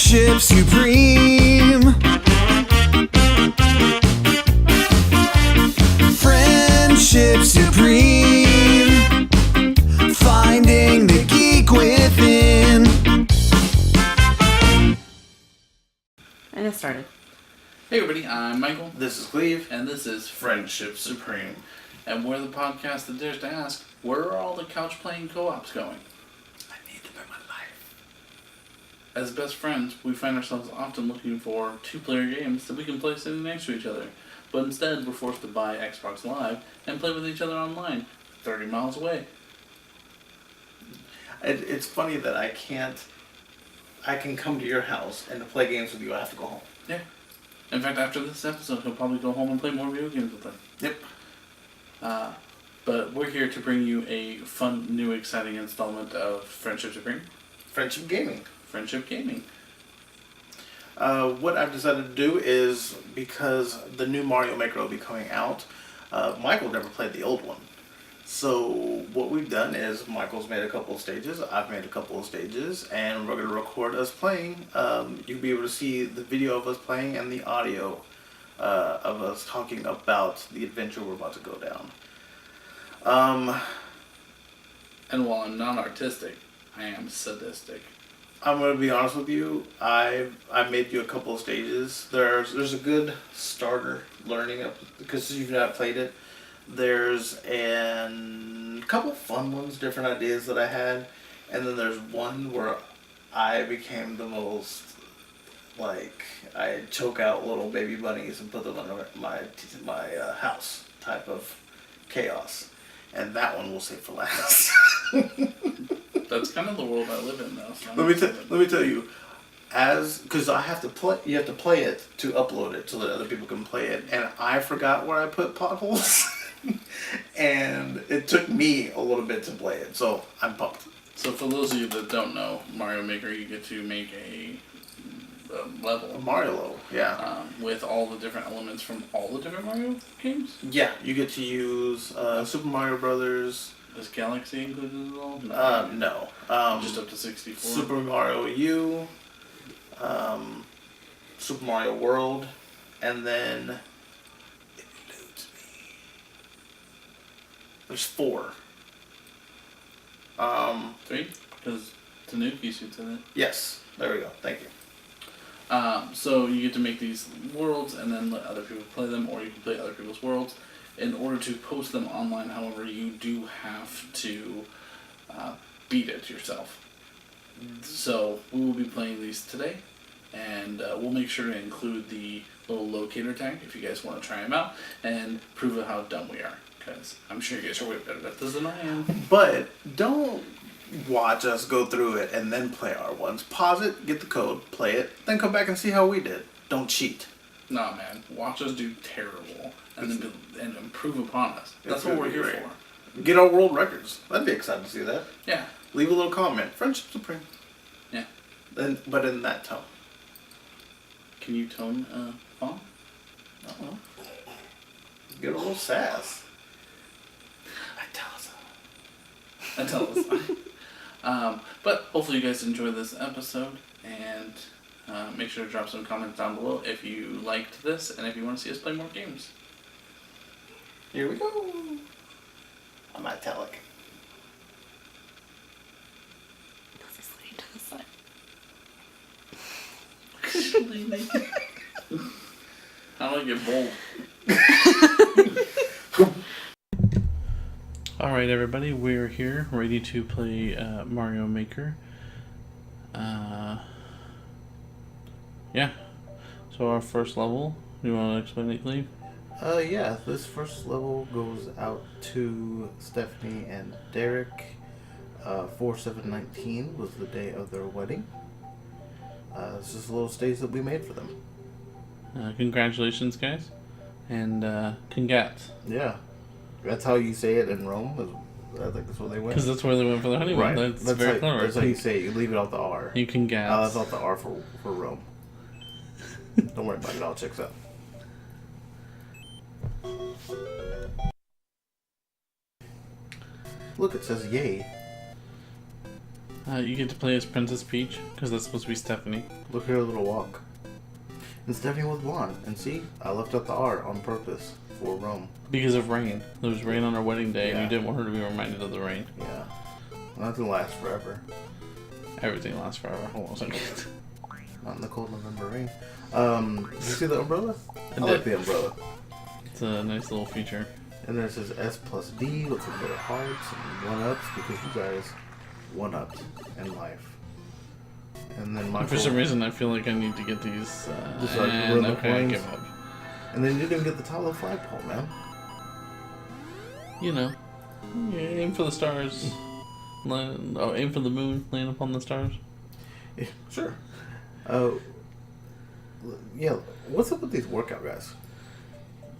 Friendship supreme. Friendship supreme. Finding the geek within. And it started. Hey everybody, I'm Michael. This is Kleve. And this is Friendship Supreme. And we're the podcast that dares to ask, where are all the couch playing co-ops going? I need them in my life. As best friends, we find ourselves often looking for two-player games that we can play sitting next to each other. But instead, we're forced to buy Xbox Live and play with each other online, 30 miles away. It's funny that I can come to your house and to play games with you, I have to go home. Yeah. In fact, after this episode, he'll probably go home and play more video games with them. Yep. But we're here to bring you a fun, new, exciting installment of Friendship Supreme. Friendship Gaming. Friendship Gaming. What I've decided to do is, because the new Mario Maker will be coming out, Michael never played the old one. So what we've done is Michael's made a couple of stages, I've made a couple of stages, and we're going to record us playing. You'll be able to see the video of us playing and the audio of us talking about the adventure we're about to go down. And while I'm not artistic, I am sadistic. I'm going to be honest with you, I made you a couple of stages. There's a good starter learning up, because you've not played it. There's a couple fun ones, different ideas that I had, and then there's one where I became the most, I choke out little baby bunnies and put them under my house type of chaos, and that one we'll save for last. That's kind of the world I live in, though. So Let me tell you, because I have to play, you have to play it to upload it so that other people can play it, and I forgot where I put potholes. And it took me a little bit to play it, so I'm pumped. So for those of you that don't know, Mario Maker, you get to make a level. A Mario level, yeah. With all the different elements from all the different Mario games? Yeah, you get to use Super Mario Brothers. Is Galaxy included at all? No. Just up to 64? Super Mario U, Super Mario World, and then... There's 4. 3? Because Tanuki shoots in it. Yes, there we go. Thank you. So you get to make these worlds and then let other people play them, or you can play other people's worlds. In order to post them online, however, you do have to beat it yourself. So we will be playing these today, and we'll make sure to include the little locator tag if you guys want to try them out and prove how dumb we are. Because I'm sure you guys are way better at this than I am. But don't watch us go through it and then play our ones. Pause it, get the code, play it, then come back and see how we did. Don't cheat. Nah, man. Watch us do terrible and then and improve upon us. That's what we're here for. Get our world records. That'd be exciting to see that. Yeah. Leave a little comment. Friendship Supreme. Yeah. But in that tone. Can you tone font? I don't know. Get a little sass. I tell us. But hopefully you guys enjoy this episode, and make sure to drop some comments down below if you liked this and if you want to see us play more games. Here we go. I'm italic. Lean to the side. I like it bold. Alright everybody, we're here, ready to play Mario Maker. Yeah. So our first level, you want to explain it, Kleve? Yeah, this first level goes out to Stephanie and Derek. 4/7/19 was the day of their wedding. This is a little stage that we made for them. Congratulations, guys. And congrats. Yeah. That's how you say it in Rome. I think that's what they went. Because that's where they went for the honeymoon. Right. That's very clever. That's how you say it. You leave it off the R. You can gas. That's off the R for Rome. Don't worry about it. It all checks out. Look, it says yay. You get to play as Princess Peach, because that's supposed to be Stephanie. Look at her little walk. And Stephanie was blonde. And see, I left out the R on purpose for Rome. Because of rain. There was rain on our wedding day, and Yeah. you didn't want her to be reminded of the rain. Yeah. Nothing lasts forever. Everything lasts forever. Hold on a second. Not in the cold November rain. Did you see the umbrella? I did. like the umbrella. It's a nice little feature. And then it says S plus D with some little hearts and one-ups because you guys one-ups in life. And then Michael... For some reason, I feel like I need to get these. Just like And run the okay, I planes. give up. And then you didn't get the top of the flagpole, man. You know, aim for the stars. Aim for the moon, land upon the stars. Yeah, sure. Yeah, what's up with these workout guys?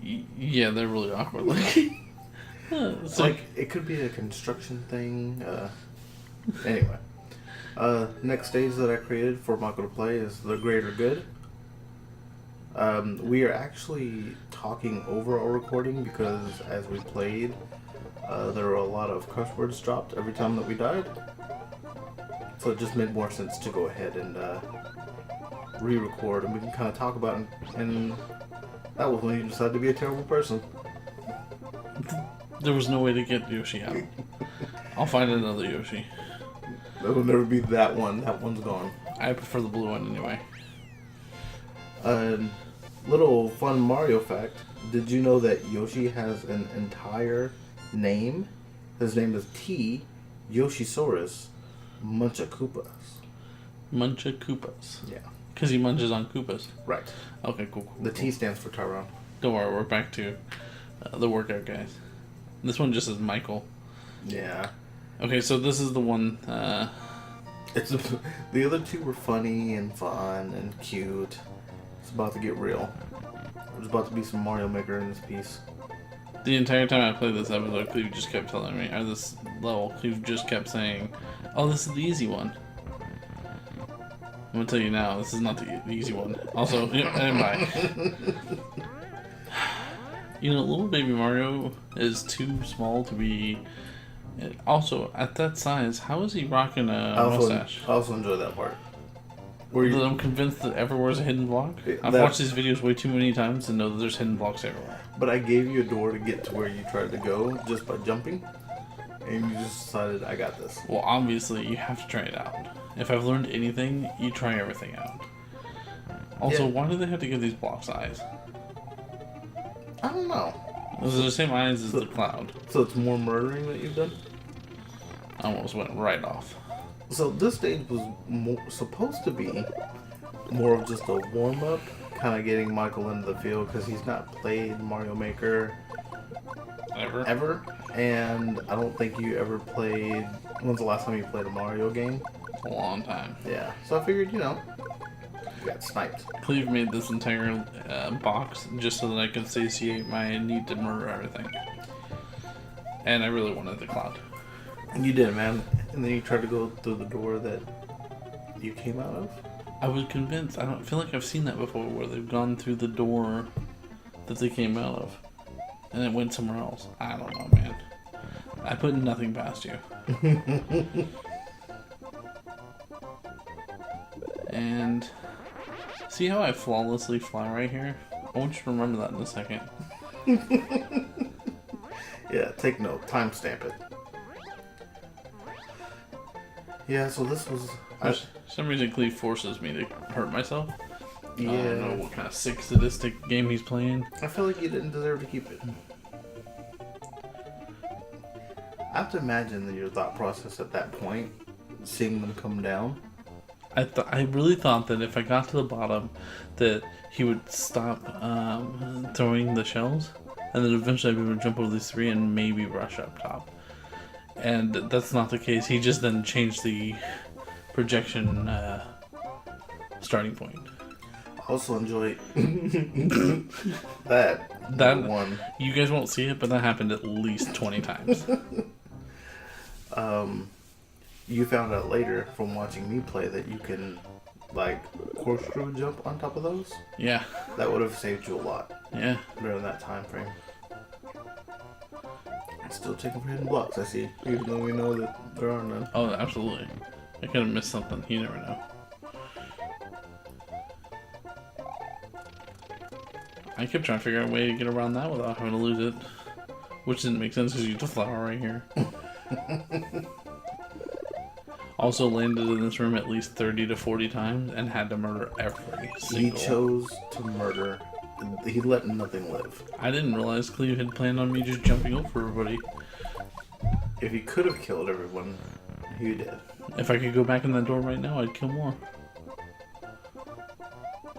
Yeah, they're really awkward. Like, It's like, it could be a construction thing. Anyway. Next stage that I created for Michael to play is the greater good. We are actually talking over our recording because as we played, there were a lot of cuss words dropped every time that we died. So it just made more sense to go ahead and re-record, and we can kind of talk about it. And that was when you decided to be a terrible person. there was no way to get Yoshi out. I'll find another Yoshi. That'll never be that one. That one's gone. I prefer the blue one anyway. Little fun Mario fact. Did you know that Yoshi has an entire name? His name is T. Yoshisaurus Munchakoopas. Munchakoopas. Yeah. Because he munches on Koopas. Right. Okay, cool. The T stands for Tyrone. Don't worry, we're back to the workout guys. This one just says Michael. Yeah. Okay, so this is the one. The other two were funny and fun and cute. It's about to get real. There's about to be some Mario Maker in this piece. The entire time I played this episode, Kleve just kept telling me, or this level, Kleve just kept saying, "Oh, this is the easy one." I'm gonna tell you now, this is not the easy one. Also, and bye. You know, little baby Mario is too small to be. Also, at that size, how is he rocking a mustache? I also enjoy that part. Where you, I'm convinced that everywhere's a hidden block. I've that- watched these videos way too many times to know that there's hidden blocks everywhere. but I gave you a door to get to where you tried to go just by jumping, and you just decided, I got this. Well, obviously, you have to try it out. If I've learned anything, you try everything out. Also, Yeah. why do they have to give these blocks eyes? I don't know. Those are the same eyes as the cloud. So it's more murdering that you've done? I almost went right off. So this stage was supposed to be more of just a warm-up, kind of getting Michael into the field, because he's not played Mario Maker ever, and I don't think you ever played... When's the last time you played a Mario game? A long time. Yeah, so I figured, you got sniped. Kleve made this entire box just so that I could satiate my need to murder everything. And I really wanted the cloud. And you did, man. And then you tried to go through the door that you came out of? I was convinced. I don't feel like I've seen that before, where they've gone through the door that they came out of, and it went somewhere else. I don't know, man. I put nothing past you. And see how I flawlessly fly right here? I want you to remember that in a second. Yeah, take note. Timestamp it. Yeah, so this was... For some reason, Kleve forces me to hurt myself. Yeah. I don't know what kind of sick sadistic game he's playing. I feel like you didn't deserve to keep it. I have to imagine that your thought process at that point, seeing them come down. I really thought that if I got to the bottom, that he would stop throwing the shells, and then eventually I'd be able to jump over these three and maybe rush up top. And that's not the case. He just then changed the projection starting point. I also enjoy that one. You guys won't see it, but that happened at least 20 times. You found out later from watching me play that you can, like, corkscrew jump on top of those. Yeah. That would have saved you a lot Yeah. during that time frame. Still checking for hidden blocks, I see. Even though we know that there are none. Oh, absolutely. I could have missed something. You never know. I kept trying to figure out a way to get around that without having to lose it. Which didn't make sense because you have the flower right here. Also landed in this room at least 30 to 40 times and had to murder every single. He chose to murder. He let nothing live. I didn't realize Kleve had planned on me just jumping over everybody. If he could have killed everyone, he did. If I could go back in that door right now, I'd kill more.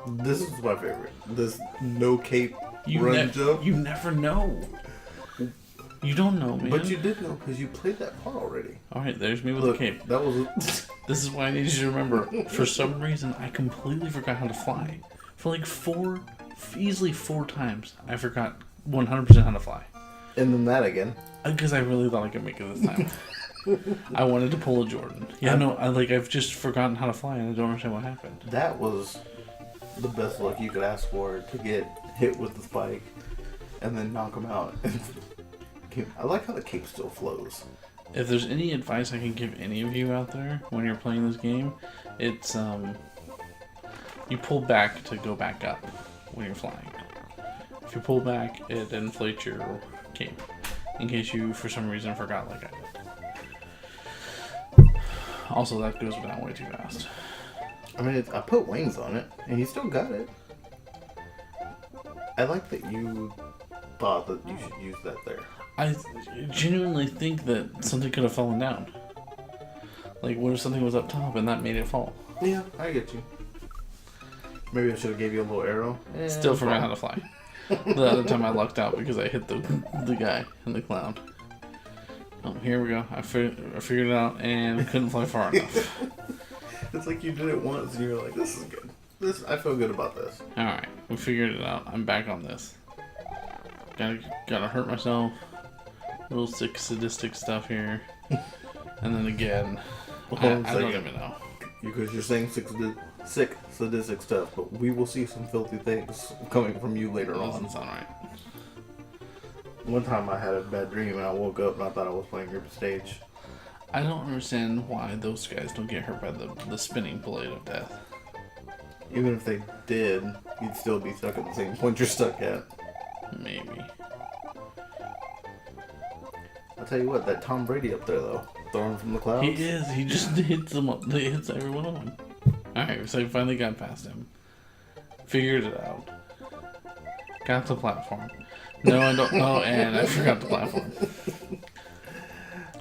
This is my favorite. This no cape You, run jump. you never know. You don't know, man. But you did know because you played that part already. Alright, there's me with Look, a cape. that was. This is why I need you to remember. For some reason, I completely forgot how to fly. For like easily four times, I forgot 100% how to fly. And then that again. Because I really thought I could make it this time. I wanted to pull a Jordan. Yeah, no, I've just forgotten how to fly and I don't understand what happened. That was the best luck you could ask for, to get hit with the spike and then knock him out. I like how the cape still flows. If there's any advice I can give any of you out there when you're playing this game, it's you pull back to go back up when you're flying. If you pull back, it inflates your cape. In case you, for some reason, forgot like I did. Also, that goes down way too fast. I mean, I put wings on it, and he still got it. I like that you thought that you should use that there. I genuinely think that something could have fallen down. Like, what if something was up top and that made it fall? Yeah, I get you. Maybe I should have gave you a little arrow. Still forgot how to fly. The other time I lucked out because I hit the guy in the cloud. Oh, here we go. I figured it out and couldn't fly far enough. It's like you did it once and you're like, this is good. I feel good about this. Alright, we figured it out. I'm back on this. Gotta hurt myself. Little sick, sadistic stuff here. And then again, I don't even know. Because you're saying sick, sadistic stuff, but we will see some filthy things coming from you later on. Doesn't sound right. One time I had a bad dream and I woke up and I thought I was playing group stage. I don't understand why those guys don't get hurt by the spinning blade of death. Even if they did, you'd still be stuck at the same point you're stuck at. Maybe. I'll tell you what, that Tom Brady up there though, throwing from the clouds. He is. He just hits them up. He hits every one of them. Alright, so I finally got past him. Figured it out. Got the platform. No, I don't. Oh, and I forgot the platform.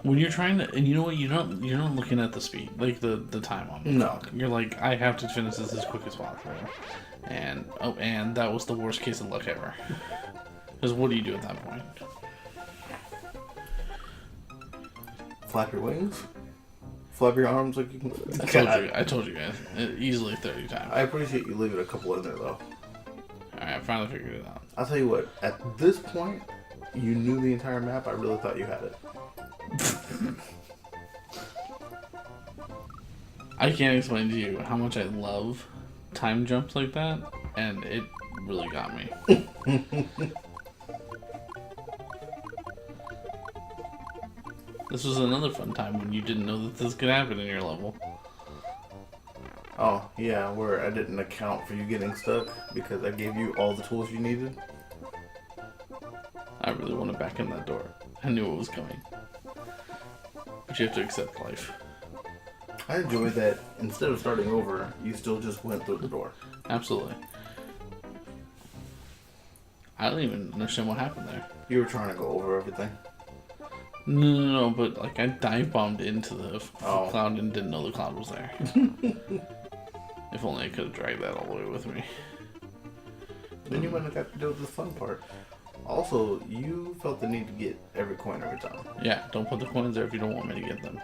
When you're trying to, and you know what, you're not looking at the speed, like the time on it. No. You're like, I have to finish this as quick as possible. And that was the worst case of luck ever. Because what do you do at that point? Flap your wings? Flap your arms like you can. I told you guys. Easily 30 times. I appreciate you leaving a couple in there though. Alright, I finally figured it out. I'll tell you what, at this point, you knew the entire map. I really thought you had it. I can't explain to you how much I love time jumps like that, and it really got me. This was another fun time when you didn't know that this could happen in your level. Oh, yeah, where I didn't account for you getting stuck because I gave you all the tools you needed. I really wanted back in that door. I knew it was coming. But you have to accept life. I enjoyed that instead of starting over, you still just went through the door. Absolutely. I don't even understand what happened there. You were trying to go over everything. No, but like I dive bombed into the Oh. cloud and didn't know the cloud was there. If only I could have dragged that all the way with me. Then you wouldn't have got to do the fun part. Also, you felt the need to get every coin every time. Yeah, don't put the coins there if you don't want me to get them.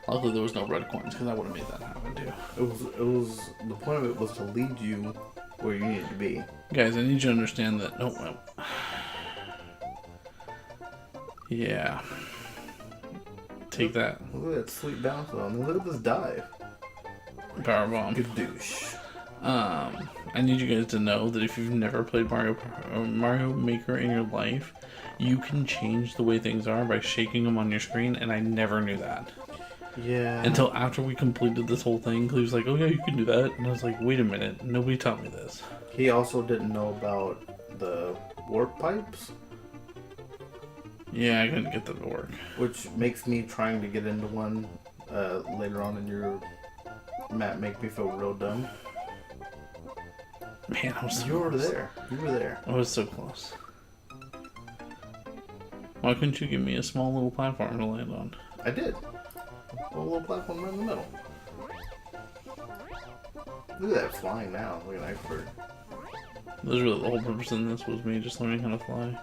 Luckily, there was no red coins because I would have made that happen too. It was the point of it was to lead you where you needed to be. Guys, I need you to understand that. No. Yeah. Take that. Look at that sweet bounce on. Look at this dive. Power bomb. Good douche. I need you guys to know that if you've never played Mario Maker in your life, you can change the way things are by shaking them on your screen, and I never knew that. Yeah. Until after we completed this whole thing, he was like, "Oh yeah, you can do that," and I was like, "Wait a minute, nobody taught me this." He also didn't know about the warp pipes, Yeah, I couldn't get that to work. which makes me trying to get into one later on in your map make me feel real dumb. Man, I was so You were close. there. You were there. I was so close. Why couldn't you give me a small little platform to land on? I did. A little platform right in the middle. Look at that flying now. Look at that expert. Literally, the whole purpose in this was me just learning how to fly,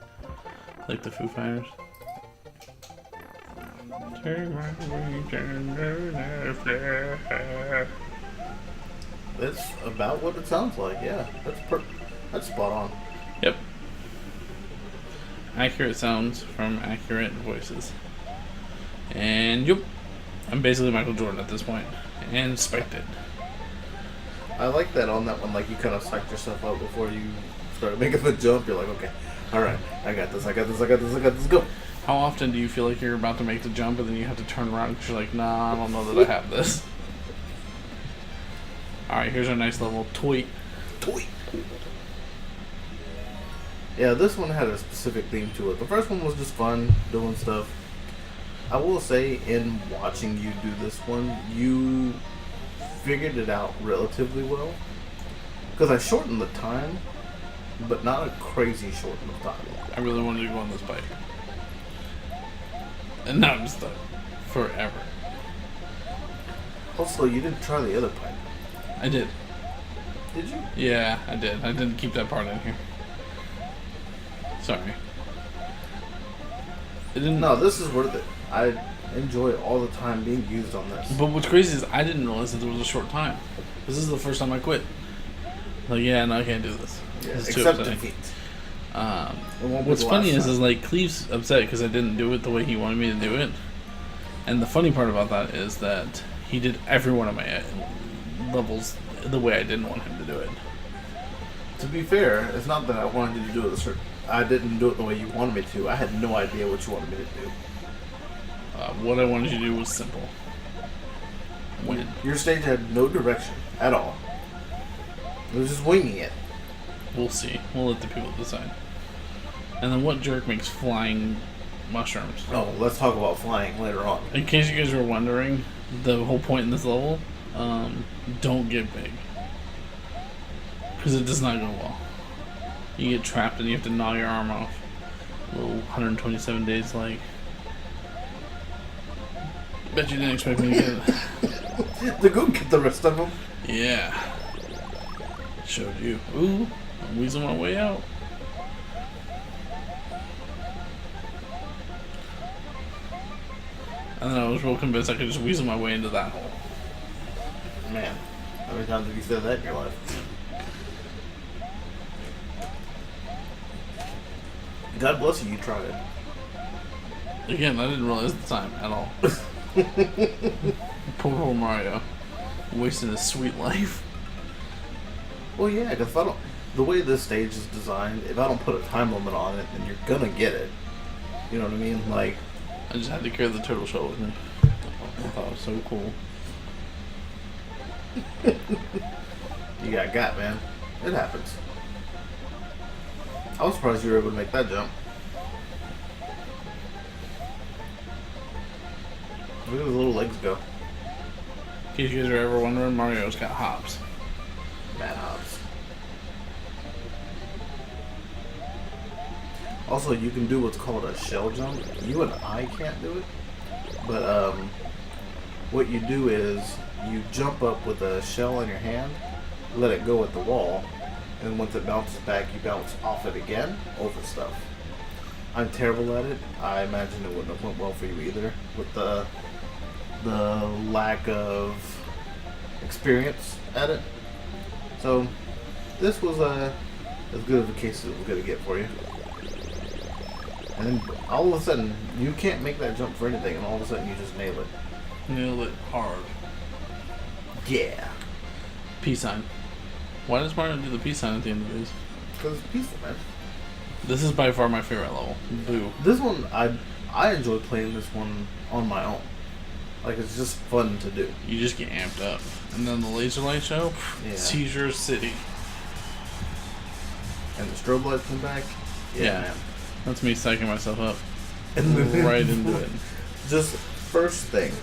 like the Foo Fighters. Take my wings and learn to fly. That's about what it sounds like. Yeah, that's spot on. Yep. Accurate sounds from accurate voices. And yep, I'm basically Michael Jordan at this point, and spiked it. I like that on that one. Like you kind of psyched yourself up before you started making the jump. You're like, okay, all right, I got this. I got this. I got this. I got this. Go. How often do you feel like you're about to make the jump and then you have to turn around because you're like, nah, I don't know that I have this. Alright, here's our nice level tweet. Toy. Yeah, this one had a specific theme to it. The first one was just fun, doing stuff. I will say, in watching you do this one, you figured it out relatively well. Because I shortened the time, but not a crazy shorten of time. I really wanted to go on this bike. And now I'm stuck. Forever. Also, you didn't try the other pipe. I did. Did you? Yeah, I did. I didn't keep that part in here. Sorry. It didn't. No, this is worth it. I enjoy all the time being used on this. But what's crazy is I didn't realize that there was a short time. This is the first time I quit. Like, yeah, no, I can't do this. Yeah, This is too except upsetting. defeat. Um, It won't be What's the funny last is time. like Cleve's upset because I didn't do it the way he wanted me to do it, and the funny part about that is that he did every one of my levels the way I didn't want him to do it. To be fair, it's not that I wanted you to do it a certain. I didn't do it the way you wanted me to. I had no idea what you wanted me to do. What I wanted you to do was simple. Win. Your stage had no direction at all. It was just winging it. We'll see. We'll let the people decide. And then what jerk makes flying mushrooms? Oh, let's talk about flying later on. In case you guys were wondering, the whole point in this level, don't get big. Because it does not go well. You get trapped and you have to gnaw your arm off. Little 127 days like. Bet you didn't expect me to get it. To go get the rest of them. Yeah. Showed you. Ooh, I'm weaseling my way out. And then I was real convinced I could just weasel my way into that hole. Man, how many times have you said that in your life? God bless you, you tried it. Again, I didn't realize the time at all. Poor Mario. Wasting his sweet life. Well, yeah, because if I don't, the way this stage is designed, if I don't put a time limit on it, then you're gonna get it. You know what I mean? Like, I just had to carry the turtle shell with me. I thought it was so cool. you got, man. It happens. I was surprised you were able to make that jump. Look at his little legs go. In case you guys are ever wondering, Mario's got hops. Mad hops. Also, you can do what's called a shell jump. You and I can't do it. But, what you do is you jump up with a shell in your hand, let it go at the wall, and once it bounces back, you bounce off it again over stuff. I'm terrible at it. I imagine it wouldn't have went well for you either, with the lack of experience at it. So this was as good of a case as it was gonna get for you. And then all of a sudden, you can't make that jump for anything, and all of a sudden you just nail it. Nailed it hard. Yeah, Peace sign. Why does Mario do the peace sign at the end of these? because it's peaceful, man. This is by far my favorite level. Boo. This one, I enjoy playing this one on my own. Like, it's just fun to do. You just get amped up. And then the laser light show, Yeah. Seizure City. And the strobe lights come back. Yeah. Man. That's me psyching myself up. And then- Right into it. Just first thing.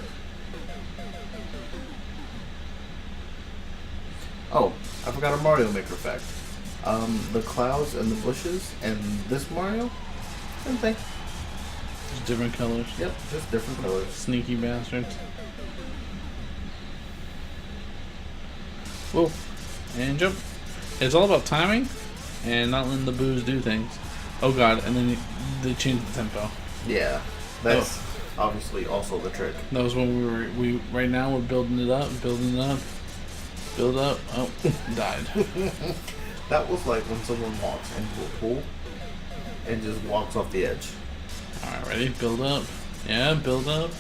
Oh, I forgot a Mario Maker fact. The clouds and the bushes and this Mario, same thing. Just different colors. Yep, just different colors. Sneaky bastards. Whoa. And jump. It's all about timing and not letting the boos do things. Oh god, and then they changed the tempo. Yeah, that's obviously also the trick. That was when we right now we're building it up, build up. Oh, died. That was like when someone walks into a pool and just walks off the edge. Alright, ready? Build up. Yeah, build up.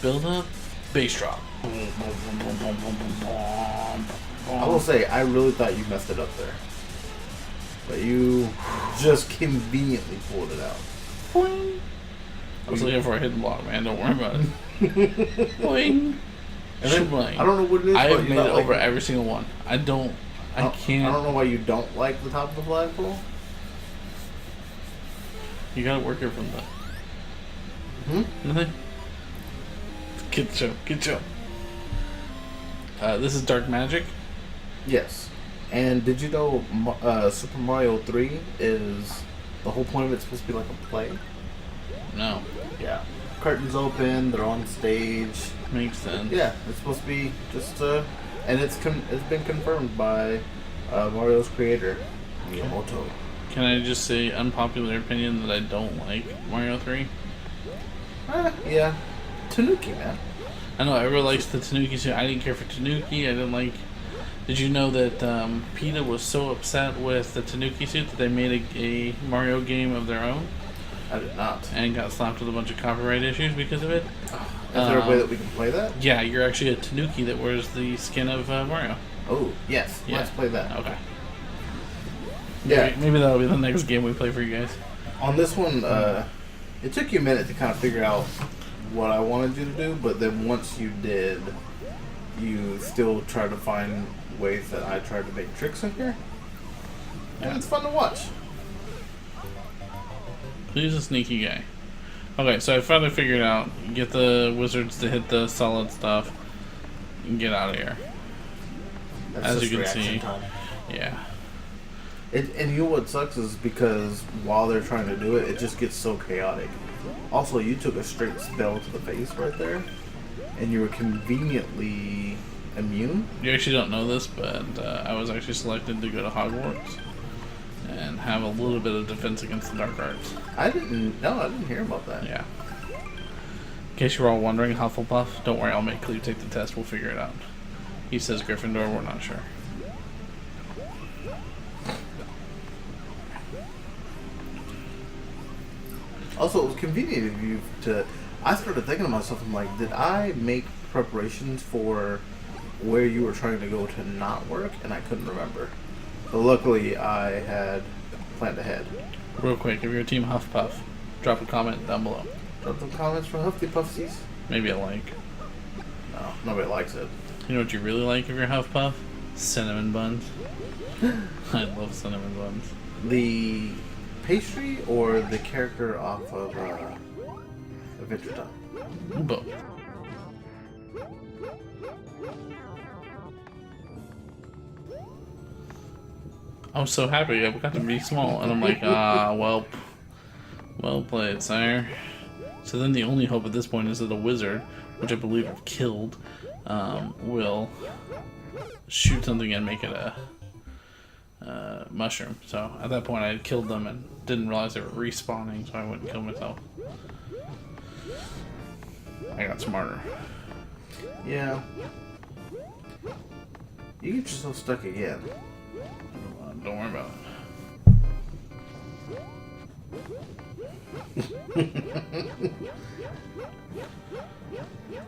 Build up. Bass drop. Boom, boom, boom, boom, boom, boom, boom, boom, I will say, I really thought you messed it up there. But you just conveniently pulled it out. Boing. I was looking for a hidden block, man. Don't worry about it. Boing. And then, Shebang. I don't know what it is, I but have you made it not like over every single one. I can't. I don't know why you don't like the top of the flagpole. You gotta work it from the. Nothing. Get show. Get show. This is Dark Magic. Yes. And did you know Super Mario 3 is the whole point of it's supposed to be like a play? No. Yeah. Curtains open, they're on stage. Makes sense. Yeah, it's supposed to be just and it's been confirmed by Mario's creator, Miyamoto. Can I just say unpopular opinion that I don't like Mario 3? Yeah. Tanuki, man. I know everyone likes the Tanuki suit. I didn't care for Tanuki. I didn't like. Did you know that PETA was so upset with the Tanuki suit that they made a Mario game of their own I did not. and got slapped with a bunch of copyright issues because of it? Is there a way that we can play that? Yeah, you're actually a Tanuki that wears the skin of Mario. Oh, yes. Yeah. Let's play that. Okay. Yeah. Maybe that'll be the next game we play for you guys. On this one, it took you a minute to kind of figure out what I wanted you to do, but then once you did, you still tried to find ways that I tried to make tricks in here. And it's fun to watch. He's a sneaky guy. Okay, so I finally figured out. Get the wizards to hit the solid stuff and get out of here. That's As just you can reaction see. time. Yeah. And you know what sucks is because while they're trying to do it, it just gets so chaotic. Also, you took a straight spell to the face right there, and you were conveniently immune. You actually don't know this, but I was actually selected to go to Hogwarts and have a little bit of defense against the dark arts. I didn't hear about that. Yeah. In case you were all wondering, Hufflepuff, don't worry, I'll make Kleve take the test. We'll figure it out. He says Gryffindor, we're not sure. Also, it was convenient of you to. I started thinking to myself, I'm like, did I make preparations for where you were trying to go to not work? And I couldn't remember. But luckily, I had planned ahead. Real quick, if you're Team Huffpuff, drop a comment down below. Drop some comments for Huffy Puffsies. Maybe a like. No, nobody likes it. You know what you really like if you're Huffpuff? Cinnamon buns. I love cinnamon buns. The pastry or the character off of Adventure Time? Both. I was so happy I got to be small, and I'm like, well played, sire. So then the only hope at this point is that a wizard, which I believe I've killed, will shoot something and make it a mushroom. So at that point I had killed them and didn't realize they were respawning, so I wouldn't kill myself. I got smarter. Yeah. You get yourself stuck again. Don't worry about it.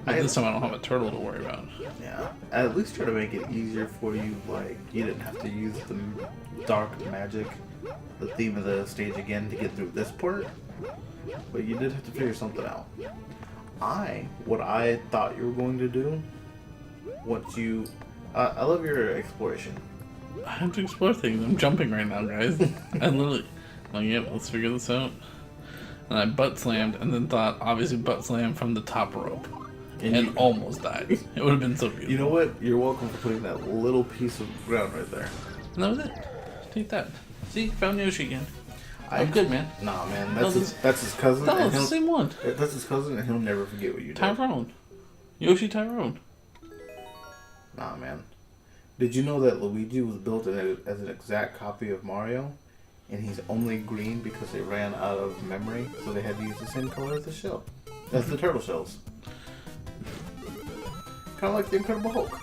But this time I don't have a turtle to worry about. Yeah. At least try to make it easier for you, like, you didn't have to use the dark magic, the theme of the stage again to get through this part. But you did have to figure something out. what I thought you were going to do, I love your exploration. I have to explore things. I'm jumping right now, guys. I literally, like, yep, let's figure this out. And I butt slammed, and then thought, obviously, butt slam from the top rope, and almost died. It would have been so beautiful. You know what? You're welcome for putting that little piece of ground right there. And that was it. Take that. See, found Yoshi again. I'm I- good, man. Nah, man, No, that's his cousin. That and was the he'll- same one. That's his cousin, and he'll never forget what you did. Tyrone. Yoshi Tyrone. Nah, man. Did you know that Luigi was built as an exact copy of Mario? And he's only green because they ran out of memory, so they had to use the same color as the shell. As the turtle shells. Kind of like the Incredible Hulk.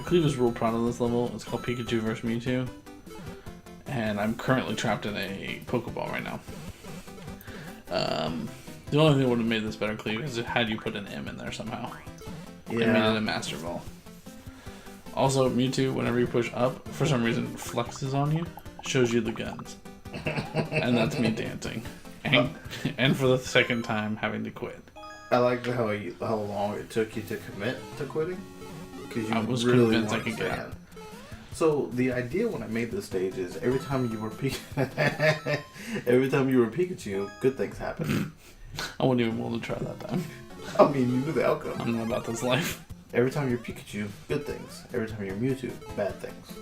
Kleve is real proud of this level. It's called Pikachu vs. Mewtwo. And I'm currently trapped in a Pokeball right now. The only thing that would have made this better, Kleve, is had you put an M in there somehow. And made it a Master Ball. Also, Mewtwo, whenever you push up, for some reason flexes on you, shows you the guns. And that's me dancing. And for the second time, having to quit. I like how long it took you to commit to quitting. Because you I was really convinced I wanted could to get stay in. So the idea when I made this stage is every time you were Pikachu, good things happened. I wasn't even willing to try that time. I mean, you knew the outcome. I'm not about this life. Every time you're Pikachu, good things. Every time you're Mewtwo, bad things.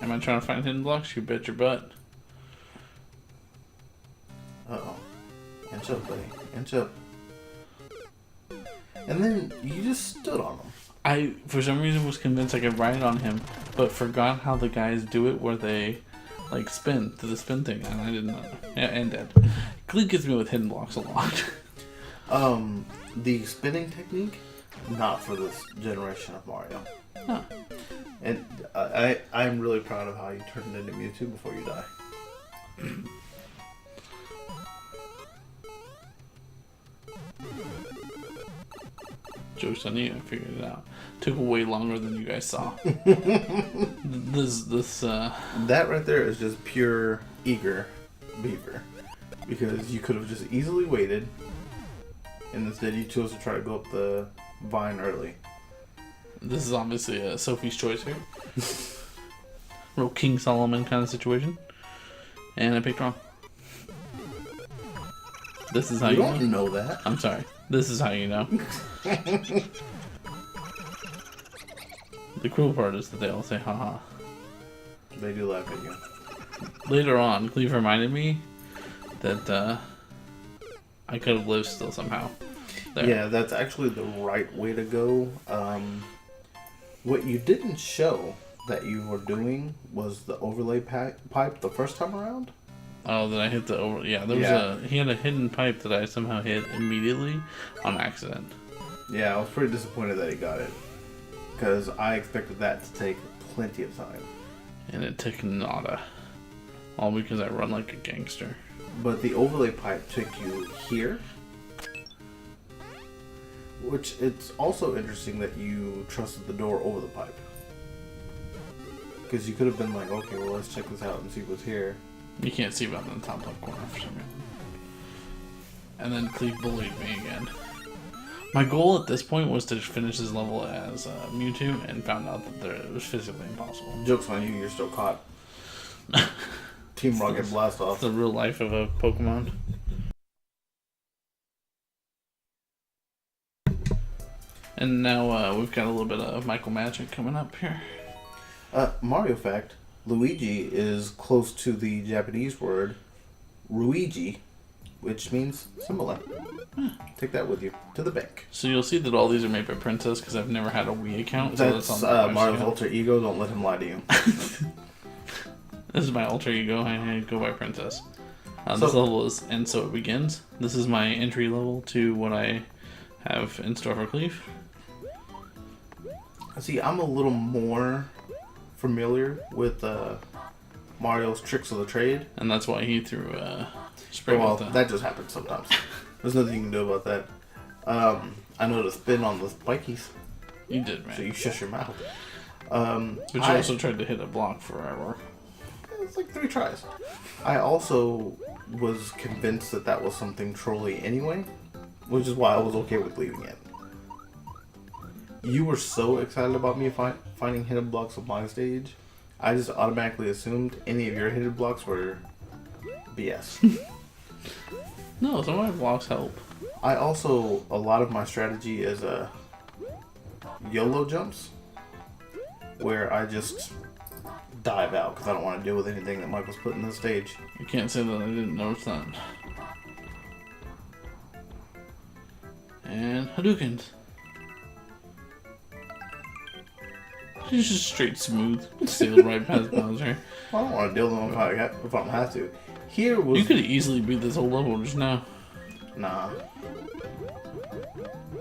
Am I trying to find hidden blocks? You bet your butt. Uh-oh. Inch up, buddy. Inch up. And then you just stood on him. I, for some reason, was convinced I could ride on him, but forgot how the guys do it where they, like, spin to the spin thing, and I didn't know. Yeah, and dead. Kleve gets me with hidden blocks a lot. The spinning technique, not for this generation of Mario. Huh. And I'm really proud of how you turned into Mewtwo before you die. Joke's on you, I figured it out. Took way longer than you guys saw. That right there is just pure eager beaver. Because you could have just easily waited, and instead you chose to try to go up the vine early. This is obviously a Sophie's Choice here. Real King Solomon kind of situation. And I picked wrong. This is how You you don't know that. I'm sorry. This is how you know. The cool part is that they all say haha. They do laugh at you. Later on, Kleve reminded me that I could have lived still somehow. There. Yeah, that's actually the right way to go. What you didn't show that you were doing was the overlay pipe the first time around. Oh, then I hit the over. Yeah, there was he had a hidden pipe that I somehow hit immediately on accident. Yeah, I was pretty disappointed that he got it. Because I expected that to take plenty of time. And it took nada. All because I run like a gangster. But the overlay pipe took you here. Which, it's also interesting that you trusted the door over the pipe. Because you could have been like, okay, well, let's check this out and see what's here. You can't see about in the top left corner for some reason. And then Kleve bullied me again. My goal at this point was to finish this level as Mewtwo, and found out that it was physically impossible. Joke's on you, you're still caught. Team Rocket Blast off. It's the real life of a Pokemon. And now we've got a little bit of Michael magic coming up here. Mario fact, Luigi is close to the Japanese word Ruigi, which means similar. Take that with you to the bank. So you'll see that all these are made by Princess because I've never had a Wii account. So That's on Mario's alter ego. Don't let him lie to you. This is my alter ego. I go by Princess. This So- level is And So It Begins. This is my entry level to what I have in store for Kleve. See, I'm a little more familiar with Mario's tricks of the trade. And that's why he threw spray Well, with the... that just happens sometimes. There's nothing you can do about that. I know to spin on the spikies, You did, man. so you shush your mouth. But you also tried to hit a block forever. it's like 3 tries. I also was convinced that that was something trolly anyway, which is why I was okay with leaving it. You were so excited about me finding hidden blocks on my stage, I just automatically assumed any of your hidden blocks were BS. No, some of my blocks help. I also, a lot of my strategy is YOLO jumps, where I just dive out because I don't want to deal with anything that Michael's put in the stage. You can't say that I didn't notice that. And Hadoukens. He's just straight smooth. Sailed right past Bowser. I don't want to deal with them if I don't have to. Here was... You could easily beat this whole level just now. Nah.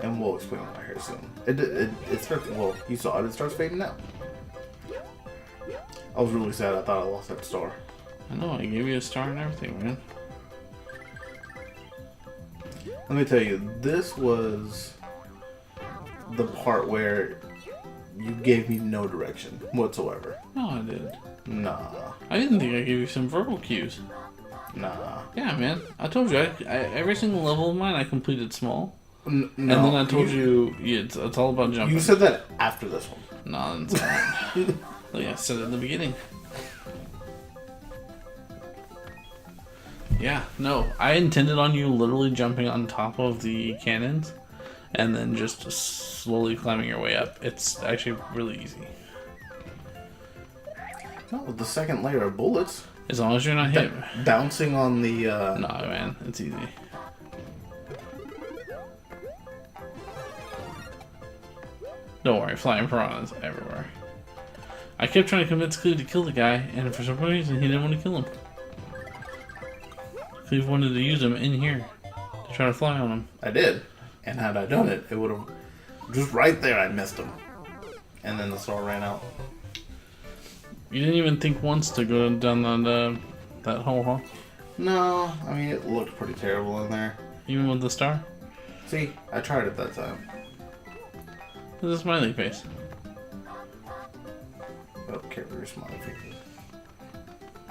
And we'll explain why here soon. It starts... Well, you saw it. It starts fading out. I was really sad. I thought I lost that star. I know, I gave you a star and everything, man. Let me tell you, this was the part where you gave me no direction whatsoever. No, I did. Nah. I didn't think I gave you some verbal cues. Nah. Yeah, man. I told you, every single level of mine I completed small. No. And then I told you it's all about jumping. You said that after this one. No, that's not. Like I said in the beginning. Yeah, no. I intended on you literally jumping on top of the cannons and then just slowly climbing your way up. It's actually really easy. No, the second layer of bullets. As long as you're not hit. Bouncing on the... Nah, man. It's easy. Don't worry. Flying piranhas everywhere. I kept trying to convince Kleve to kill the guy, and for some reason he didn't want to kill him. Kleve wanted to use him in here to try to fly on him. I did. And had I done it, it would have... Just right there, I missed him. And then the star ran out. You didn't even think once to go down that hole, huh? No, I mean, it looked pretty terrible in there. Even with the star? See, I tried it that time. There's a smiley face. Oh, can't very smiley faces.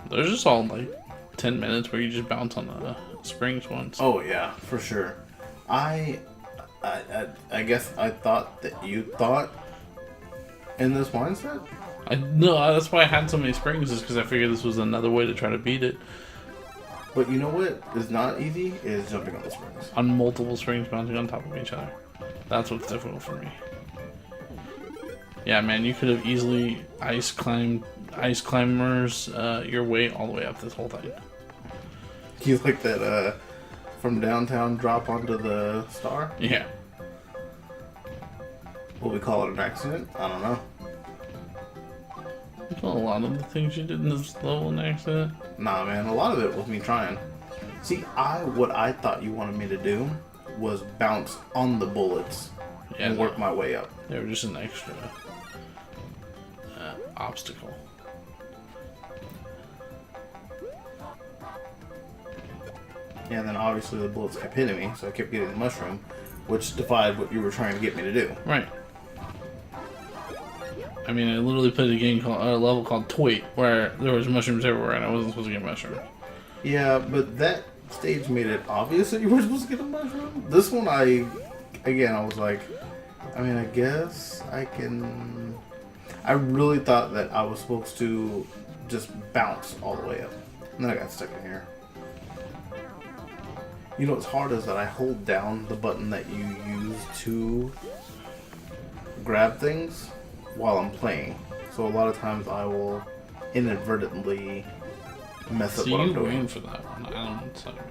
There's just all like 10 minutes where you just bounce on the springs once. Oh yeah, for sure. I guess I thought that you thought in this mindset. No, that's why I had so many springs, is because I figured this was another way to try to beat it. But you know what is not easy is jumping on the springs. On multiple springs bouncing on top of each other. That's what's difficult for me. Yeah, man, you could have easily ice climbers your way all the way up this whole thing. You like that from downtown drop onto the star? Yeah. Will we call it an accident? I don't know. You call a lot of the things you did in this level an accident. Nah, man, a lot of it was me trying. See, what I thought you wanted me to do was bounce on the bullets and work my way up. They were just an extra obstacle. Yeah, and then obviously the bullets kept hitting me, so I kept getting the mushroom, which defied what you were trying to get me to do. Right. I mean, I literally played a level called Toit, where there was mushrooms everywhere, and I wasn't supposed to get mushrooms. Yeah, but that stage made it obvious that you were supposed to get a mushroom. This one, I was like, I mean, I guess I can... I really thought that I was supposed to just bounce all the way up. And then I got stuck in here. You know what's hard is that I hold down the button that you use to grab things while I'm playing. So a lot of times I will inadvertently mess up what I'm doing. So you waiting for that one? I don't know what's up, man.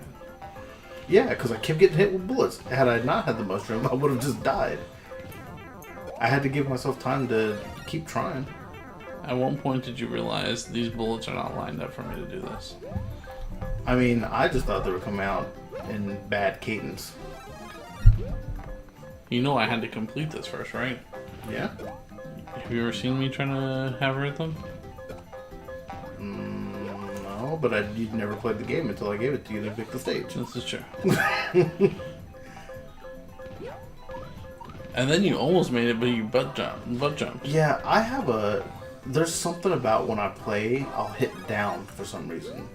Yeah, because I kept getting hit with bullets. Had I not had the mushroom, I would have just died. I had to give myself time to keep trying. At one point did you realize these bullets are not lined up for me to do this? I mean, I just thought they were coming out in bad cadence. You know I had to complete this first, right? Yeah? Have you ever seen me trying to have rhythm? No, but you'd never played the game until I gave it to you to pick the stage. This is true. And then you almost made it, but you butt jumped. Yeah, I have a There's something about when I play, I'll hit down for some reason.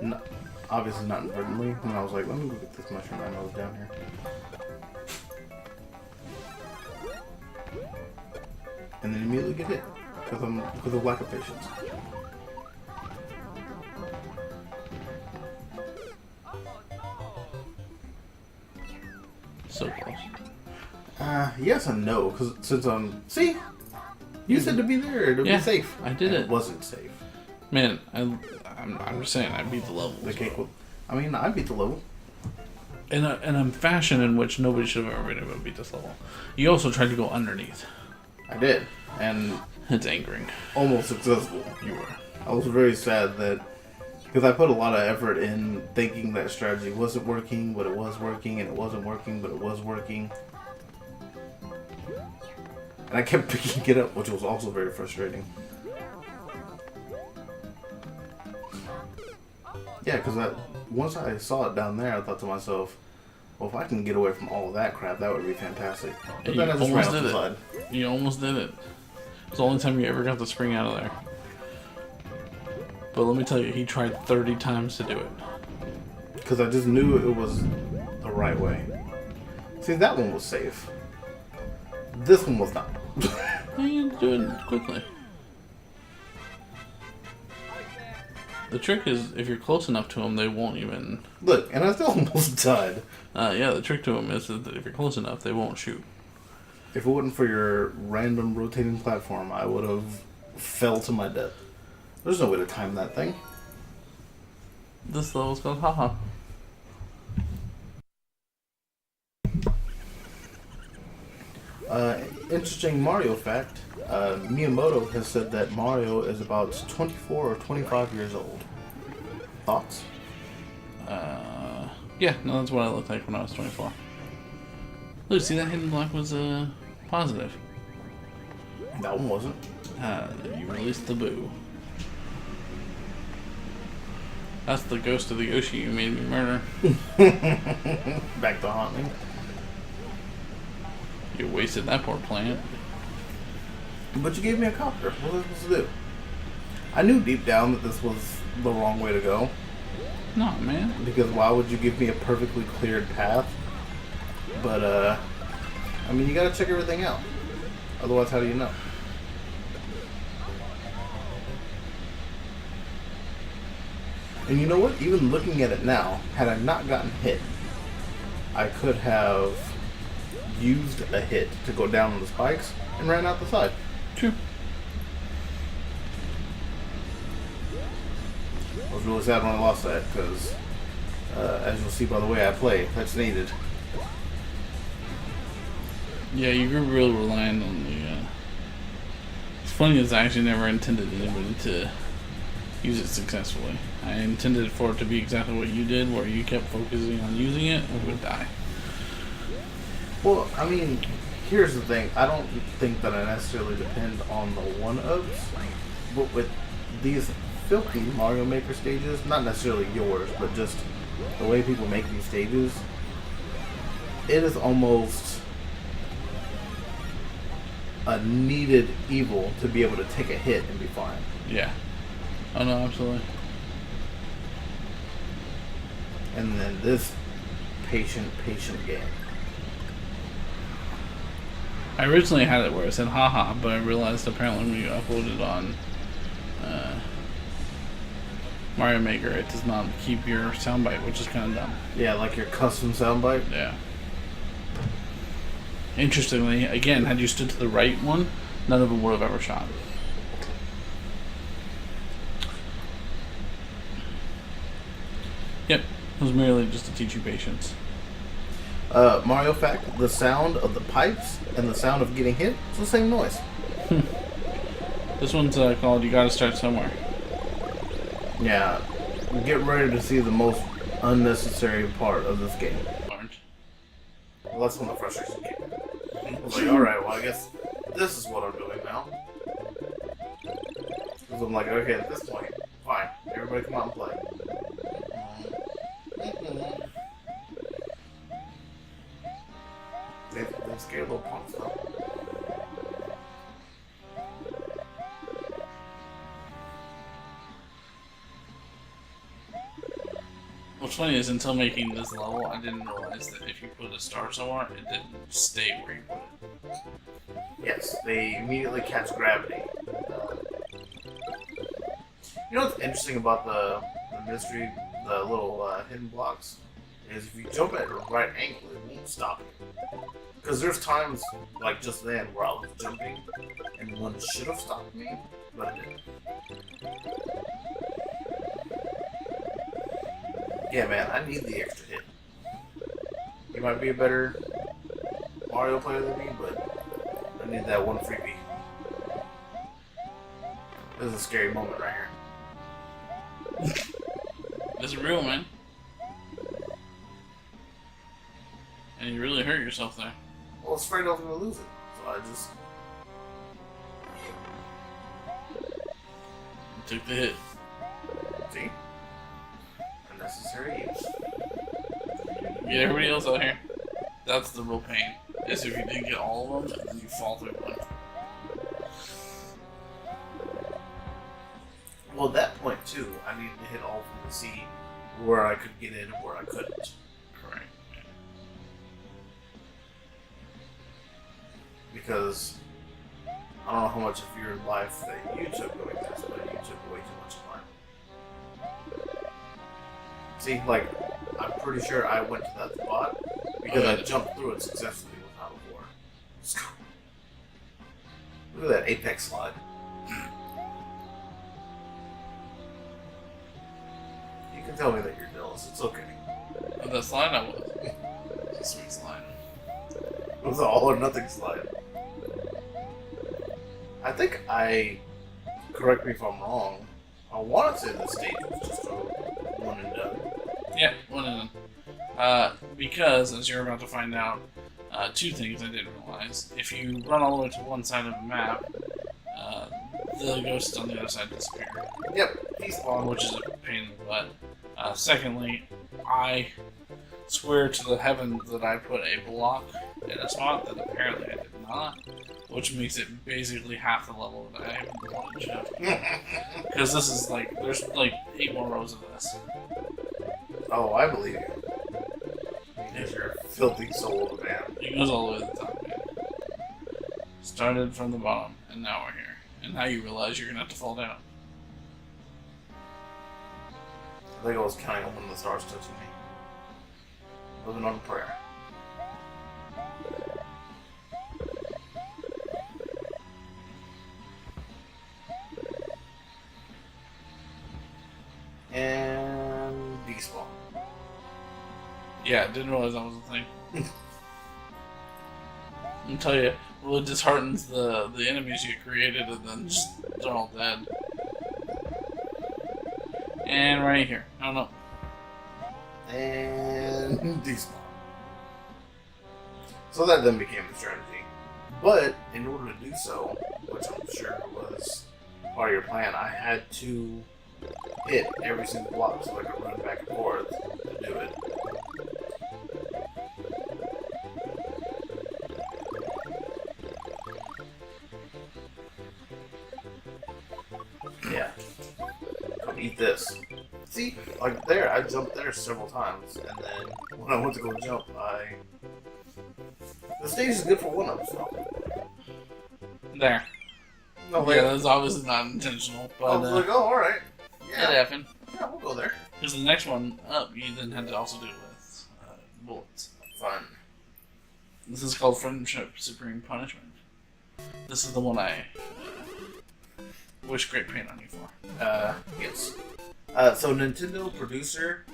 No, obviously not inadvertently. And I was like, let me go get this mushroom. I know it's down here. And then immediately get hit because of lack of patience. So close. Yes and no, because since see, you said to be there to Yeah, be safe. I did and it. Wasn't safe. Man, I'm just saying, I beat the level. The cake. I mean, I beat the level. In a fashion in which nobody should have ever been able to beat this level. You also tried to go underneath. I did, and It's angering. almost successful. You were. I was very sad that because I put a lot of effort in thinking that strategy wasn't working, but it was working, and it wasn't working, but it was working. And I kept picking it up, which was also very frustrating. Yeah, because once I saw it down there, I thought to myself, well, if I can get away from all of that crap, that would be fantastic. But You then I just ran almost off did the it. side. You almost did it. It's the only time you ever got the spring out of there. But let me tell you, he tried 30 times to do it. Because I just knew it was the right way. See, that one was safe. This one was not. Well, you do it quickly. The trick is, if you're close enough to them, they won't even... Look, and I still almost died. Yeah, the trick to them is that if you're close enough, they won't shoot. If it wasn't for your random rotating platform, I would have fell to my death. There's no way to time that thing. This level's called haha. Interesting Mario fact. Miyamoto has said that Mario is about 24 or 25 years old. Thoughts? Yeah, no, that's what I looked like when I was 24. Look, see that hidden block was positive. That one wasn't. You released the boo. That's the ghost of the Yoshi you made me murder. Back to haunt me. You wasted that poor plant. But you gave me a copter. What was I supposed to do? I knew deep down that this was the wrong way to go. No, man. Because why would you give me a perfectly cleared path? But, I mean, you gotta check everything out. Otherwise, how do you know? And you know what? Even looking at it now, had I not gotten hit, I could have used a hit to go down on the spikes and ran out the side. True. I was really sad when I lost that because, as you'll see by the way I play, that's needed. Yeah, you were really reliant on the... It's funny is I actually never intended anybody to use it successfully. I intended for it to be exactly what you did, where you kept focusing on using it and would die. Well, I mean, here's the thing. I don't think that I necessarily depend on the one-ups, but with these filthy Mario Maker stages, not necessarily yours, but just the way people make these stages, it is almost a needed evil to be able to take a hit and be fine. Yeah. Oh no, absolutely. And then this patient game. I originally had it where it said haha, but I realized apparently when you upload it on Mario Maker, it does not keep your soundbite, which is kind of dumb. Yeah, like your custom soundbite. Yeah. Interestingly, again, had you stood to the right one, none of them would have ever shot. Yep, it was merely just to teach you patience. Mario fact, the sound of the pipes and the sound of getting hit is the same noise. This one's called You Gotta Start Somewhere. Yeah, get ready to see the most unnecessary part of this game. Orange. Well, that's when the frustration came in. I was like, alright, well, I guess this is what I'm doing now. Because I'm like, okay, at this point, fine, everybody come out and play. They scare little punks though. What's funny is until making this level, I didn't realize that if you put a star somewhere, it didn't stay where you put it. Yes, they immediately catch gravity. You know what's interesting about the mystery, the little hidden blocks, is if you jump at a right angle, it won't stop you. Because there's times, like just then, where I was jumping, and one should have stopped me, but it didn't. Yeah, man, I need the extra hit. You might be a better Mario player than me, but I need that one freebie. This is a scary moment right here. It's real, man. And you really hurt yourself there. Well, I was afraid I was going to lose it, so I just... You took the hit. See? Unnecessary use. Get everybody else out here. That's the real pain. Is if you didn't get all of them, and then you fall through one. Well, at that point, too, I needed to hit all of them to see where I could get in and where I couldn't. Correct. Because I don't know how much of your life that you took doing this, but you took way too much of mine. See, like, I'm pretty sure I went to that spot because I jumped through it successfully without a war. Look at that apex slide. You can tell me that you're jealous. It's okay. But that slide I was. It's a sweet slide. It was an all or nothing slide. I think correct me if I'm wrong, I want to say the stage was just a one and done. Yeah, one of them. Because, as you're about to find out, two things I didn't realize. If you run all the way to one side of the map, the ghosts on the other side disappear. Yep, despawn. Which is a pain in the butt. Secondly, I swear to the heavens that I put a block in a spot that apparently I did not, which makes it basically half the level that I wanted to. Because this is like, there's like 8 more rows of this. Oh, I believe you. Because you're a filthy soul of a man. It goes all the way to the top, man. Started from the bottom, and now we're here. And now you realize you're gonna have to fall down. I think I was counting on one of the stars touching me. Living on a prayer. And despawn. Yeah, didn't realize that was a thing. I'll tell you, well, it disheartens the enemies you created, and then just they're all dead. And right here. Oh no. And despawn. So that then became the strategy. But in order to do so, which I'm sure was part of your plan, I had to hit every single block so I could run back and forth to do it. Yeah. Come eat this. See, like there, I jumped there several times, and then when I went to go jump, the stage is good for one-ups, though. There. No, Yeah, that's obviously not intentional, I but was like, oh, alright. it Yeah, happened. yeah, we'll go there. Because the next one up, you then had to also do with bullets. Fun. This is called Friendship Supreme Punishment. This is the one I wish great pain on you for. Yes. So Nintendo producer,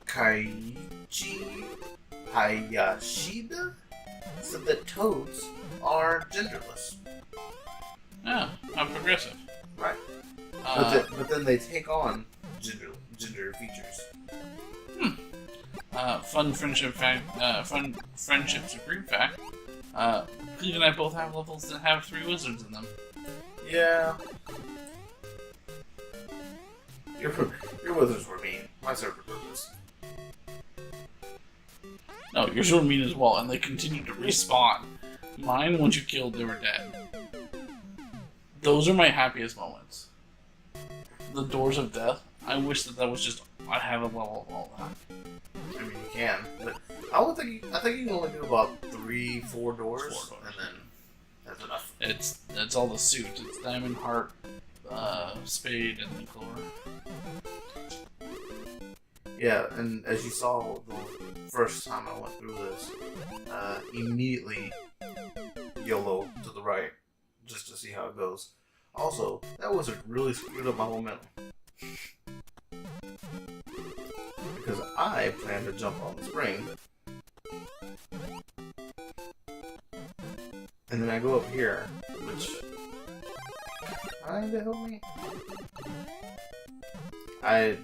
Kaiichi Hayashida said that toads are genderless. Yeah, I'm progressive. Right. But then they take on gender features. Fun friendship fact. Fun friendship supreme fact. Kleve and I both have levels that have 3 wizards in them. Yeah. Your wizards were mean. My served a purpose. No, yours were mean as well, and they continued to respawn. Mine, once you killed, they were dead. Those are my happiest moments. The doors of death. I wish that was just I haven't leveled all that. I mean, you can, but I think you can only do about 3-4 doors, 4 doors. and then that's enough. It's all the suits. It's diamond, heart, spade, and the core. Yeah, and as you saw the first time I went through this, immediately YOLO to the right, just to see how it goes. Also, that wizard really screwed up my momentum. Because I plan to jump on the spring. And then I go up here, which kinda helped me. I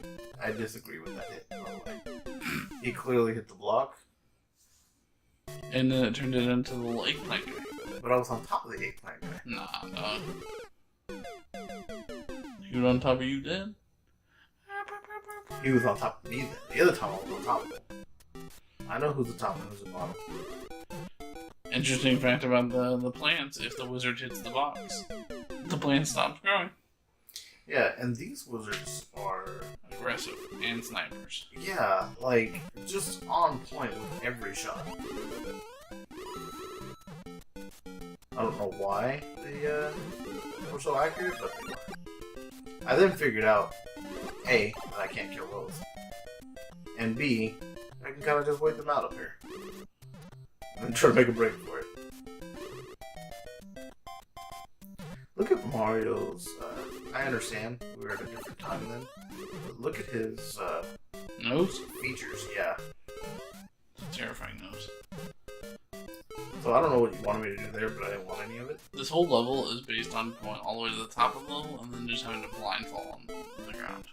disagree with that hit, by the way. He clearly hit the block. And then it turned it into the little eggplant guy. But I was on top of the eggplant guy. Nah. He was on top of you then? He was on top of me then. The other time I was on top of him. I know who's the top and who's the bottom. Interesting fact about the plants, if the wizard hits the box, the plant stops growing. Yeah, and these wizards are... aggressive and snipers. Yeah, like, just on point with every shot. I don't know why they were so accurate, but they were. I then figured out, A, that I can't kill those, and B, I can kind of just wait them out up here. And then try to make a break for it. Look at Mario's, I understand we were at a different time then, but look at his Nose? features, yeah. It's a terrifying nose. So I don't know what you wanted me to do there, but I didn't want any of it. This whole level is based on going all the way to the top of the level and then just having to blind fall on the ground.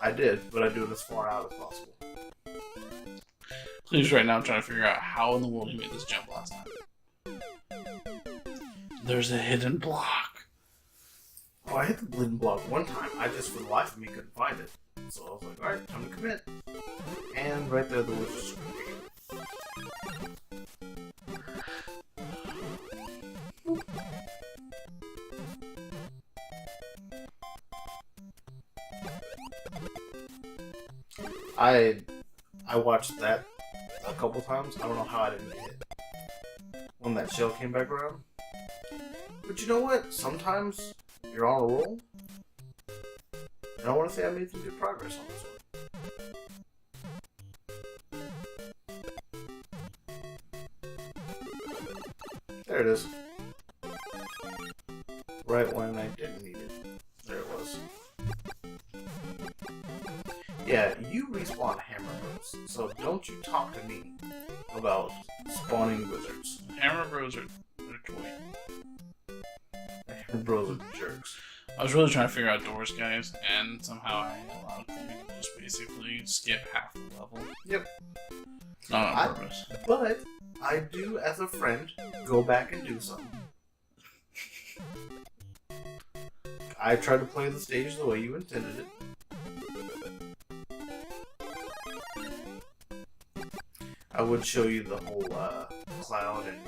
I did, but I do it as far out as possible. Please right now trying to figure out how in the world he made this jump last time. There's a hidden block. Oh, I hit the hidden block one time. I just, for the life of me, couldn't find it. So I was like, alright, time to commit. And right there, the wizard screamed. I watched that a couple times. I don't know how I didn't get hit when that shell came back around. But you know what? Sometimes you're on a roll. And I want to say I made some good progress on this one. There it is. Right when I didn't need it. There it was. Yeah, you respawn Hammer Bros, so don't you talk to me about spawning wizards. Hammer Bros are toy. Hammer Bros are jerks. I was really trying to figure out doors, guys, and somehow I allowed you to just basically skip half the level. Yep. Not on purpose. But I do, as a friend, go back and do something. I try to play the stage the way you intended it. I would show you the whole cloud and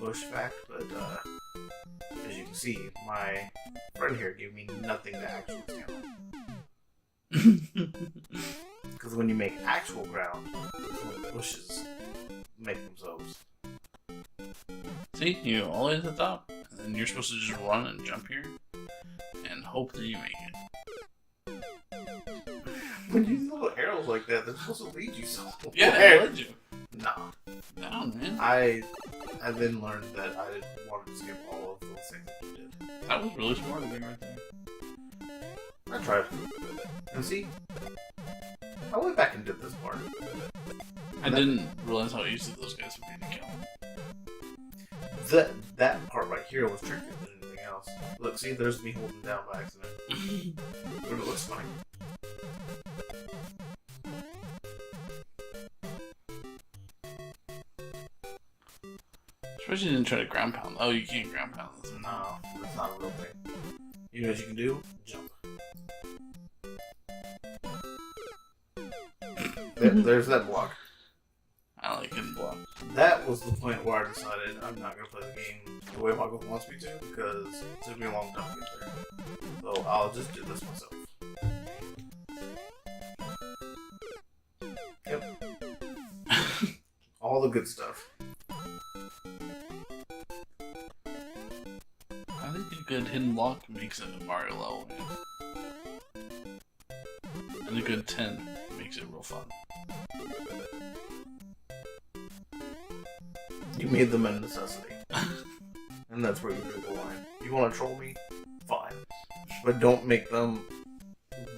bush fact, but as you can see, my friend here gave me nothing to actually stand on. Because when you make actual ground, the bushes make themselves. See, you go all the way to the top, and then you're supposed to just run and jump here, and hope that you make it. When you use little arrows like that, they're supposed to lead you somewhere. Yeah, that led you. Nah. Down, man. I then learned that I didn't want to skip all of those things that you did. That was really smart of you right there. I tried. And see? I went back and did this part. I didn't realize how easy those guys would be to kill. That part right here was trickier than anything else. Look, see, there's me holding down by accident. But it looks funny. Especially didn't try to ground pound. Oh, you can't ground pound this one. No, that's not a real thing. You know what you can do? Jump. There's that block. I like hidden block. That was the point where I decided I'm not going to play the game the way Michael wants me to, because it took me a long time to get there. So I'll just do this myself. the good stuff. I think a good hidden block makes it a Mario level, man. And a good 10 makes it real fun. You made them a necessity. And that's where you drew the line. You want to troll me? Fine. But don't make them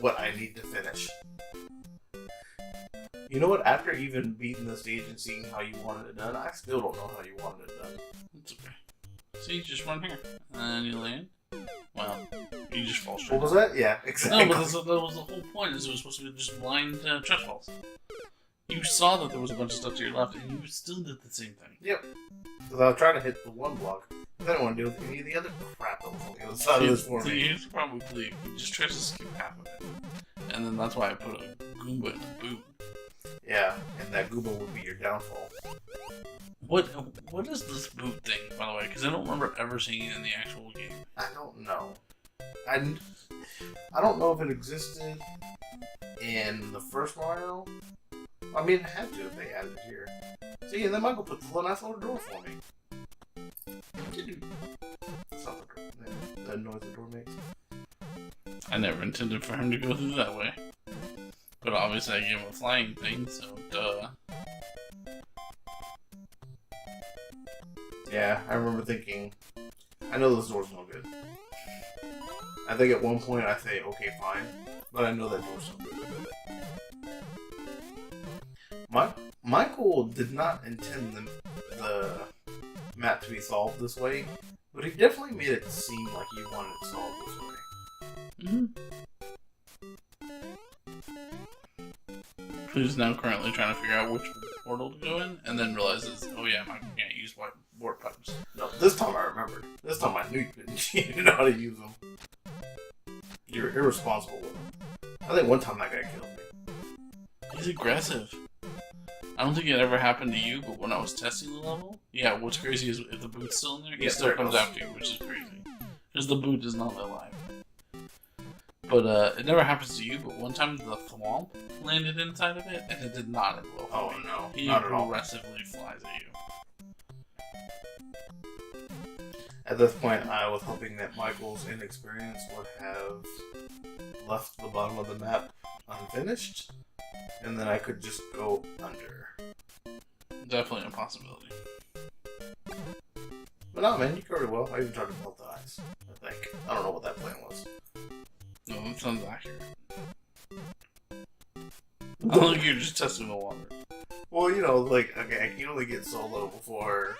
what I need to finish. You know what? After even beating the stage and seeing how you wanted it done, I still don't know how you wanted it done. It's okay. See, just run here. And you land. Well, you just fall straight. What was that? Yeah, exactly. No, but that was the whole point, is it was supposed to be just blind trust falls. You saw that there was a bunch of stuff to your left, and you still did the same thing. Yep. Because I was trying to hit the one block. I didn't want to deal with any of the other crap that was on the other side of this for me. Here's probably you just try to skip half of it. And then that's why I put a Goomba in the boot. Yeah, and that Goomba would be your downfall. What is this boot thing, by the way? Because I don't remember ever seeing it in the actual game. I don't know. I don't know if it existed in the first Mario. I mean, it had to if they added it here. See, and then Michael put the nice little door for me. That's not the noise the door makes. I never intended for him to go through that way. But obviously I gave him a flying thing, so duh. Yeah, I remember thinking, I know this door's no good. I think at one point I say, okay, fine, but I know that door's no good. Michael did not intend the map to be solved this way, but he definitely made it seem like he wanted it solved this way. Mm-hmm. Who's now currently trying to figure out which portal to go in, and then realizes, oh yeah, Michael can't use warp pipes. No, this time I remembered. This time I knew you didn't know how to use them. You're irresponsible with them. I think one time that guy killed me. He's aggressive. I don't think it ever happened to you, but when I was testing the level, yeah, what's crazy is if the boot's still in there, he still comes after you, which is crazy. Because the boot is not alive. But it never happens to you, but one time the thwomp landed inside of it, and it did not end well for Oh me. no, He not at all. aggressively flies at you. At this point, I was hoping that Michael's inexperience would have left the bottom of the map unfinished, and then I could just go under. Definitely a possibility. But no, man, you covered it well. I even tried to melt the ice, I think. I don't know what that plan was. No, that sounds accurate. I think you're just testing the water. Well, you know, like, okay, I can only get so low before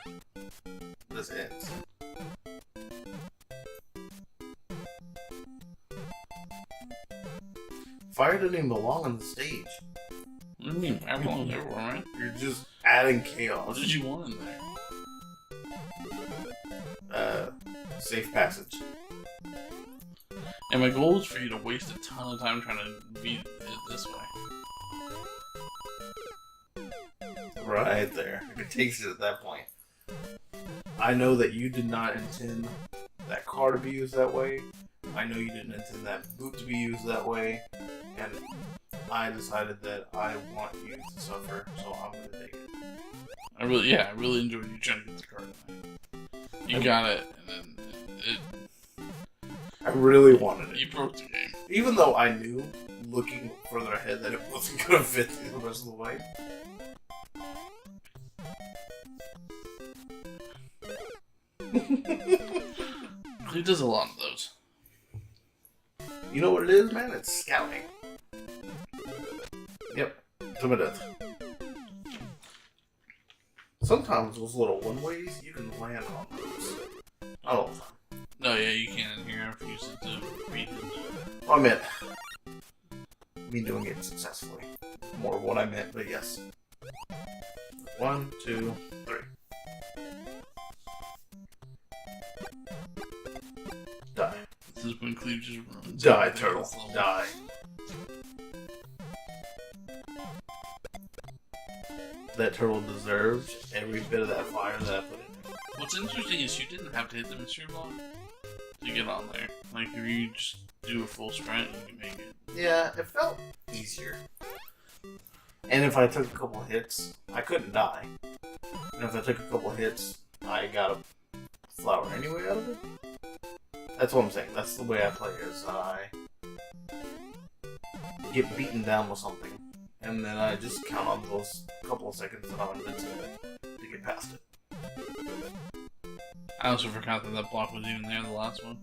this ends. Fire doesn't even belong on the stage. What do you mean? I belong everywhere, man. You're just adding What chaos. did you want in there? Safe passage. And my goal is for you to waste a ton of time trying to beat it this way. Right there. It takes it at that point. I know that you did not intend that car to be used that way. I know you didn't intend that boot to be used that way. And I decided that I want you to suffer, so I'm going to take it. I really enjoyed you trying to get the card tonight. You got it, and then I really wanted it. you broke the game. Even though I knew, looking further ahead, that it wasn't going to fit the rest of the way. He does a lot of those. You know what it is, man? It's scouting. Yep. Some of that. Sometimes those little one-ways, you can land on those. Not all the time. No, yeah, you can in here. I refuse to read it. I meant me doing it successfully. More of what I meant, but yes. 1, 2, 3. Die. This is when Kleve just ruins Die, everything turtle. else level. Die. That turtle deserved every bit of that fire that I put in there. What's interesting is you didn't have to hit the mystery block to get on there. Like, if you just do a full sprint, you can make it. Yeah, it felt easier. And if I took a couple hits, I couldn't die. And if I took a couple hits, I got a flower anyway out of it. That's what I'm saying. That's the way I play, is I get beaten down with something, and then I just count on those couple of seconds that I'm invincible to get past it. I also forgot that that block was even there, the last one.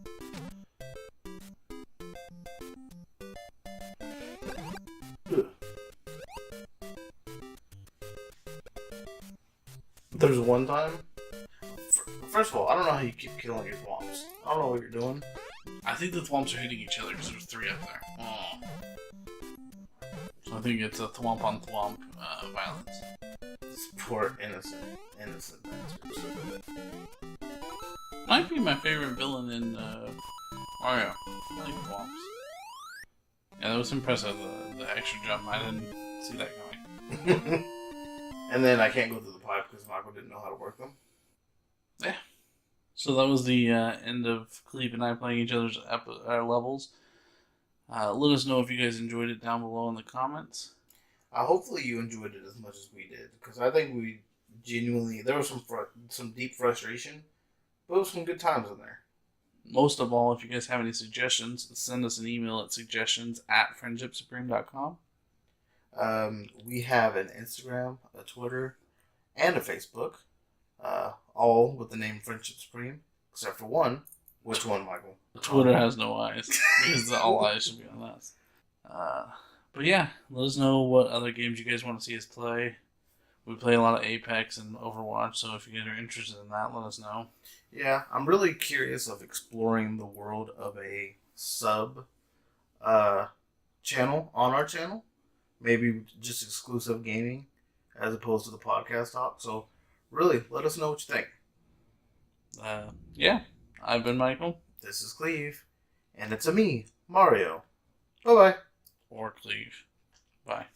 There's one time. First of all, I don't know how you keep killing your thwomps. I don't know what you're doing. I think the thwomps are hitting each other because there's 3 up there. Oh. So I think it's a thwomp on thwomp violence. It's poor innocent bastards. Might be my favorite villain in Mario. I like thwomps. Yeah, that was impressive, the extra jump. I didn't see that coming. And then I can't go through the pipe because Michael didn't know how to work them. Yeah. So that was the end of Kleve and I playing each other's levels. Let us know if you guys enjoyed it down below in the comments. Hopefully you enjoyed it as much as we did, because I think we genuinely, there was some deep frustration, but there was some good times in there. Most of all, if you guys have any suggestions, send us an email at suggestions@friendshipsupreme.com. We have an Instagram, a Twitter, and a Facebook, all with the name Friendship Supreme, except for one. Which one, Michael? Twitter has no eyes, because all eyes should be on us. But yeah, let us know what other games you guys want to see us play. We play a lot of Apex and Overwatch, so if you guys are interested in that, let us know. Yeah, I'm really curious of exploring the world of a sub channel on our channel. Maybe just exclusive gaming as opposed to the podcast talk. So really, let us know what you think. Yeah, I've been Michael. This is Kleve, and it's a me, Mario. Bye-bye. Or Kleve. Bye.